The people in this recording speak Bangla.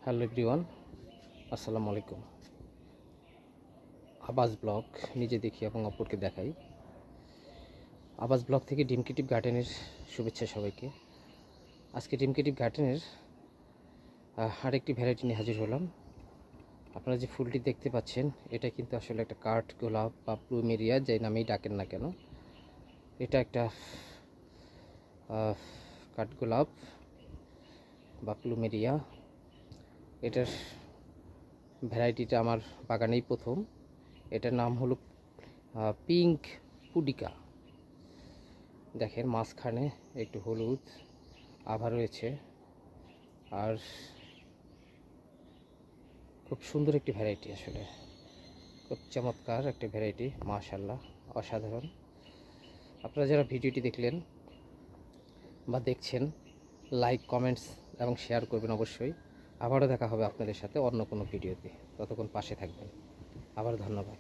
হ্যালো এভরিওয়ান, আসসালামু আলাইকুম। আবাস ব্লগ নিজে দেখি এবং অপরকে দেখাই। আবাস ব্লগ থেকে ডিমকিটিভ গার্ডেনের শুভেচ্ছা সবাইকে। আজকে ডিমকিটিভ গার্ডেনের আরেকটি ভ্যারাইটি নিয়ে হাজির হলাম। আপনারা যে ফুলটি দেখতে পাচ্ছেন এটা কিন্তু আসলে একটা কাঠ গোলাপ বা প্লুমেরিয়া, যে নামেই ডাকেন না কেন। এটা একটা কাঠ গোলাপ বা প্লুমেরিয়া। এটার ভ্যারাইটিটা আমার বাগানেই প্রথম। এটার নাম হলো পিঙ্ক পুডিকা। দেখেন মাঝখানে একটু হলুদ আভা রয়েছে, আর খুব সুন্দর একটি ভ্যারাইটি, আসলে খুব চমৎকার একটি ভ্যারাইটি, মাশাআল্লাহ, অসাধারণ। আপনারা যারা ভিডিওটি দেখলেন বা দেখছেন, লাইক, কমেন্টস এবং শেয়ার করবেন অবশ্যই। আবারও দেখা হবে আপনাদের সাথে অন্য কোনো ভিডিওতে। ততক্ষণ পাশে থাকবেন। আবার ধন্যবাদ।